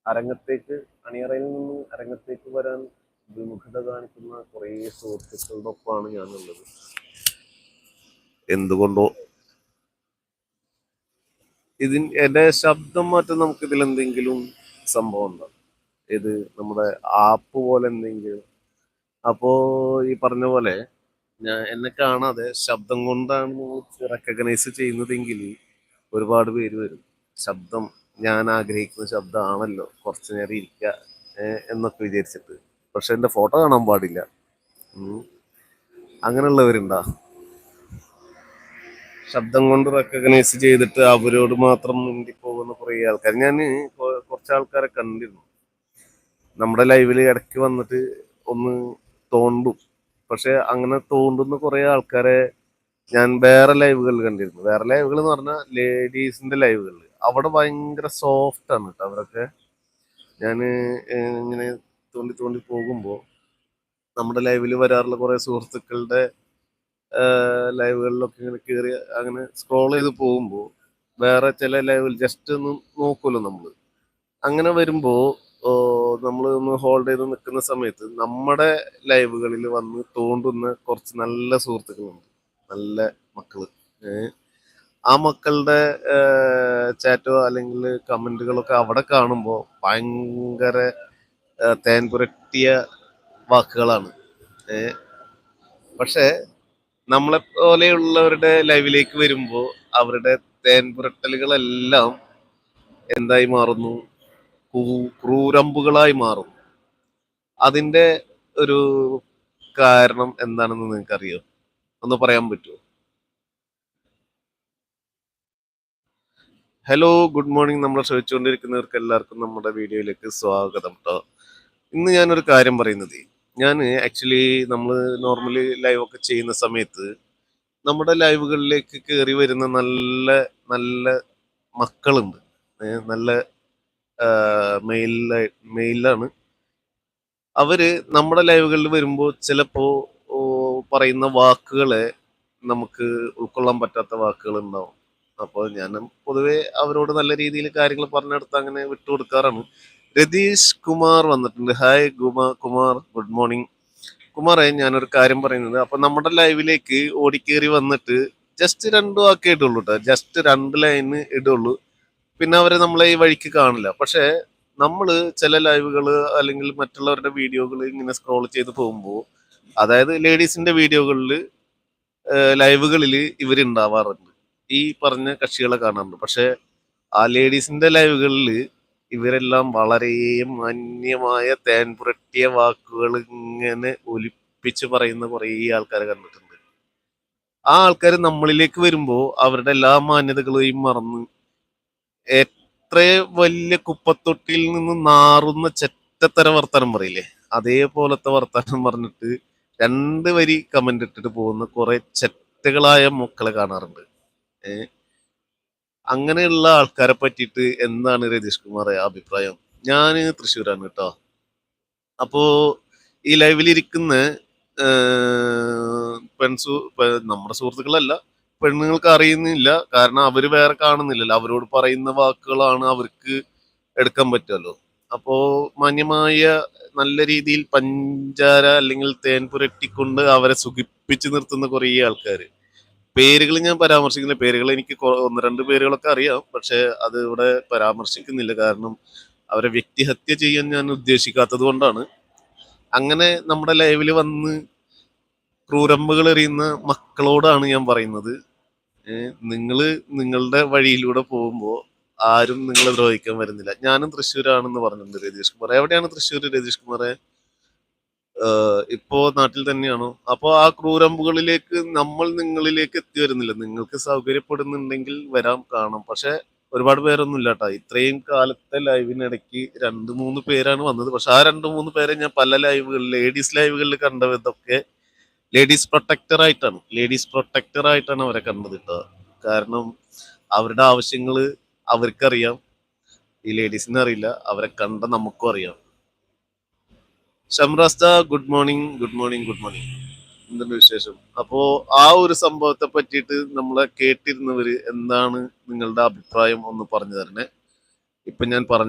അരങ്ങത്തേക്ക് അണിയറയിൽ നിന്ന് അരങ്ങത്തേക്ക് വരാൻ വിമുഖത കാണിക്കുന്ന കുറേ സുഹൃത്തുക്കളുടെ ഒപ്പമാണ് ഞാനുള്ളത്. എന്തുകൊണ്ടോ എന്റെ ശബ്ദം മാറ്റം നമുക്ക് ഇതിൽ എന്തെങ്കിലും സംഭവം ഉണ്ടോ? ഇത് നമ്മുടെ ആപ്പ് പോലെ എന്തെങ്കിലും? അപ്പോ ഈ പറഞ്ഞ പോലെ എന്നെ കാണാതെ ശബ്ദം കൊണ്ടാണ് റെക്കഗ്നൈസ് ചെയ്യുന്നതെങ്കിൽ ഒരുപാട് പേര് വരും. ശബ്ദം ഞാൻ ആഗ്രഹിക്കുന്ന ശബ്ദമാണല്ലോ, കുറച്ചു നേരം ഇരിക്കുക എന്നൊക്കെ വിചാരിച്ചിട്ട്. പക്ഷെ എന്റെ ഫോട്ടോ കാണാൻ പാടില്ല. അങ്ങനെയുള്ളവരുണ്ടാ? ശബ്ദം കൊണ്ട് റെക്കഗ്നൈസ് ചെയ്തിട്ട് അവരോട് മാത്രം മുണ്ടി പോകുന്ന കുറേ ആൾക്കാർ ഞാൻ കുറച്ച് ആൾക്കാരെ കണ്ടിരുന്നു. നമ്മുടെ ലൈവിൽ ഇടയ്ക്ക് വന്നിട്ട് ഒന്ന് തോണ്ടും. പക്ഷെ അങ്ങനെ തോണ്ടുന്ന കുറേ ആൾക്കാരെ ഞാൻ വേറെ ലൈവുകളിൽ കണ്ടിരുന്നു. വേറെ ലൈവുകൾ എന്ന് പറഞ്ഞാൽ ലേഡീസിന്റെ ലൈവുകളിൽ. അവിടെ ഭയങ്കര സോഫ്റ്റ് ആണ് കേട്ടോ അവരൊക്കെ. ഞാൻ ഇങ്ങനെ തോണ്ടി തോണ്ടി പോകുമ്പോൾ നമ്മുടെ ലൈവിൽ വരാറുള്ള കുറേ സുഹൃത്തുക്കളുടെ ലൈവുകളിലൊക്കെ ഇങ്ങനെ കയറി അങ്ങനെ സ്ക്രോൾ ചെയ്ത് പോകുമ്പോൾ വേറെ ചില ലൈവിൽ ജസ്റ്റ് ഒന്ന് നോക്കുമല്ലോ നമ്മൾ. അങ്ങനെ വരുമ്പോൾ നമ്മൾ ഒന്ന് ഹോൾഡ് ചെയ്ത് നിൽക്കുന്ന സമയത്ത് നമ്മുടെ ലൈവുകളിൽ വന്ന് തോണ്ടുന്ന കുറച്ച് നല്ല സുഹൃത്തുക്കളുണ്ട്, നല്ല മക്കള്. ആ മക്കളുടെ ചാറ്റോ അല്ലെങ്കിൽ കമന്റുകളൊക്കെ അവിടെ കാണുമ്പോൾ ഭയങ്കര തേൻ പുരട്ടിയ വാക്കുകളാണ്. പക്ഷെ നമ്മളെ പോലെയുള്ളവരുടെ ലൈവിലേക്ക് വരുമ്പോൾ അവരുടെ തേൻ പുരട്ടലുകളെല്ലാം എന്തായി മാറുന്നു? ക്രൂരമ്പുകളായി മാറുന്നു. അതിന്റെ ഒരു കാരണം എന്താണെന്ന് നിങ്ങൾക്കറിയോ? ഒന്ന് പറയാൻ പറ്റുമോ? Hello, good morning. നമ്മളെ ശ്രമിച്ചുകൊണ്ടിരിക്കുന്നവർക്ക് എല്ലാവർക്കും നമ്മുടെ വീഡിയോയിലേക്ക് സ്വാഗതം കേട്ടോ. ഇന്ന് ഞാനൊരു കാര്യം പറയുന്നത്, ഞാൻ ആക്ച്വലി നമ്മൾ നോർമലി ലൈവ് ഒക്കെ ചെയ്യുന്ന സമയത്ത് നമ്മുടെ ലൈവുകളിലേക്ക് കയറി വരുന്ന നല്ല നല്ല മക്കളുണ്ട്. നല്ല മെയിലാണ് അവര്. നമ്മുടെ ലൈവുകളിൽ വരുമ്പോൾ ചിലപ്പോ പറയുന്ന വാക്കുകളെ നമുക്ക് ഉൾക്കൊള്ളാൻ പറ്റാത്ത വാക്കുകൾ ഉണ്ടാവും. അപ്പോൾ ഞാൻ പൊതുവെ അവരോട് നല്ല രീതിയിൽ കാര്യങ്ങൾ പറഞ്ഞെടുത്ത് അങ്ങനെ വിട്ടുകൊടുക്കാറാണ്. രതീഷ് കുമാർ വന്നിട്ടുണ്ട്. Hi Kumar, good morning. കുമാറെ, ഞാനൊരു കാര്യം പറയുന്നത്, അപ്പൊ നമ്മുടെ ലൈവിലേക്ക് ഓടിക്കേറി വന്നിട്ട് ജസ്റ്റ് 2 വാക്കേ ഇടുള്ളൂ കേട്ടോ. ജസ്റ്റ് 2 ലൈന് ഇടുള്ളൂ. പിന്നെ അവരെ നമ്മളെ ഈ വഴിക്ക് കാണില്ല. പക്ഷെ നമ്മള് ചില ലൈവുകള് അല്ലെങ്കിൽ മറ്റുള്ളവരുടെ വീഡിയോകൾ ഇങ്ങനെ സ്ക്രോൾ ചെയ്ത് പോകുമ്പോൾ, അതായത് ലേഡീസിന്റെ വീഡിയോകളിൽ ലൈവുകളിൽ ഇവരുണ്ടാവാറുണ്ട്. ഈ പറഞ്ഞ കക്ഷികളെ കാണാറുണ്ട്. പക്ഷെ ആ ലേഡീസിന്റെ ലൈവുകളിൽ ഇവരെല്ലാം വളരെ മാന്യമായ തേൻ പുരട്ടിയ വാക്കുകൾ ഇങ്ങനെ ഒലിപ്പിച്ച് പറയുന്ന കുറേ ആൾക്കാരെ കണ്ടിട്ടുണ്ട്. ആ ആൾക്കാർ നമ്മളിലേക്ക് വരുമ്പോൾ അവരുടെ എല്ലാ മാന്യതകളെയും മറന്ന് എത്ര വലിയ കുപ്പത്തൊട്ടിയിൽ നിന്ന് നാറുന്ന ചെറ്റത്തര വർത്താനം പറയില്ലേ, അതേപോലത്തെ വർത്താനം പറഞ്ഞിട്ട് 2 വരി കമന്റ് ഇട്ടിട്ട് പോകുന്ന കുറെ ചെറ്റകളായ മക്കളെ കാണാറുണ്ട്. അങ്ങനെയുള്ള ആൾക്കാരെ പറ്റിയിട്ട് എന്താണ് രതീഷ് കുമാറെ അഭിപ്രായം? ഞാന് തൃശ്ശൂരാണ് കേട്ടോ. അപ്പോ ഈ ലൈവിലിരിക്കുന്ന നമ്മുടെ സുഹൃത്തുക്കളല്ല, പെണ്ണുങ്ങൾക്ക് അറിയുന്നില്ല. കാരണം അവര് വേറെ കാണുന്നില്ലല്ലോ. അവരോട് പറയുന്ന വാക്കുകളാണ് അവർക്ക് എടുക്കാൻ പറ്റുമല്ലോ. അപ്പോ മാന്യമായ നല്ല രീതിയിൽ പഞ്ചാര അല്ലെങ്കിൽ തേൻ പുരട്ടിക്കൊണ്ട് അവരെ സുഖിപ്പിച്ച് നിർത്തുന്ന കുറേ ആൾക്കാർ. പേരുകൾ ഞാൻ പരാമർശിക്കുന്നില്ല. പേരുകൾ എനിക്ക് 1-2 പേരുകളൊക്കെ അറിയാം. പക്ഷെ അത് ഇവിടെ പരാമർശിക്കുന്നില്ല. കാരണം അവരെ വ്യക്തിഹത്യ ചെയ്യാൻ ഞാൻ ഉദ്ദേശിക്കാത്തത് കൊണ്ടാണ്. അങ്ങനെ നമ്മുടെ ലൈവിൽ വന്ന് ക്രൂരമ്പുകൾ എറിയുന്ന മക്കളോടാണ് ഞാൻ പറയുന്നത്, നിങ്ങള് നിങ്ങളുടെ വഴിയിലൂടെ പോകുമ്പോൾ ആരും നിങ്ങളെ ദ്രോഹിക്കാൻ വരുന്നില്ല. ഞാനും തൃശ്ശൂരാണെന്ന് പറഞ്ഞിട്ടുണ്ട് രതീഷ് കുമാർ. എവിടെയാണ് തൃശ്ശൂർ രതീഷ് കുമാറെ? ഇപ്പോ നാട്ടിൽ തന്നെയാണോ? അപ്പോ ആ ക്രൂരമ്പുകളിലേക്ക് നമ്മൾ നിങ്ങളിലേക്ക് എത്തി വരുന്നില്ല. നിങ്ങൾക്ക് സൗകര്യപ്പെടുന്നുണ്ടെങ്കിൽ വരാം, കാണാം. പക്ഷെ ഒരുപാട് പേരൊന്നും ഇല്ല കേട്ടോ. ഇത്രയും കാലത്തെ ലൈവിനിടയ്ക്ക് 2-3 പേരാണ് വന്നത്. പക്ഷെ ആ 2-3 പേരെ ഞാൻ പല ലൈവുകളിൽ, ലേഡീസ് ലൈവുകളിൽ കണ്ട വിധമൊക്കെ ലേഡീസ് പ്രൊട്ടക്ടർ ആയിട്ടാണ് അവരെ കണ്ടത് കേട്ടോ. കാരണം അവരുടെ ആവശ്യങ്ങള് അവർക്കറിയാം, ഈ ലേഡീസിന് അറിയില്ല. അവരെ കണ്ട നമുക്കും അറിയാം. ഷംറാസ്ത, good morning, good morning, good morning. എന്തുണ്ട് വിശേഷം? അപ്പോ ആ ഒരു സംഭവത്തെ പറ്റിയിട്ട് നമ്മളെ കേട്ടിരുന്നവര് എന്താണ് നിങ്ങളുടെ അഭിപ്രായം ഒന്ന് പറഞ്ഞു തരണേ. ഇപ്പൊ ഞാൻ പറഞ്ഞു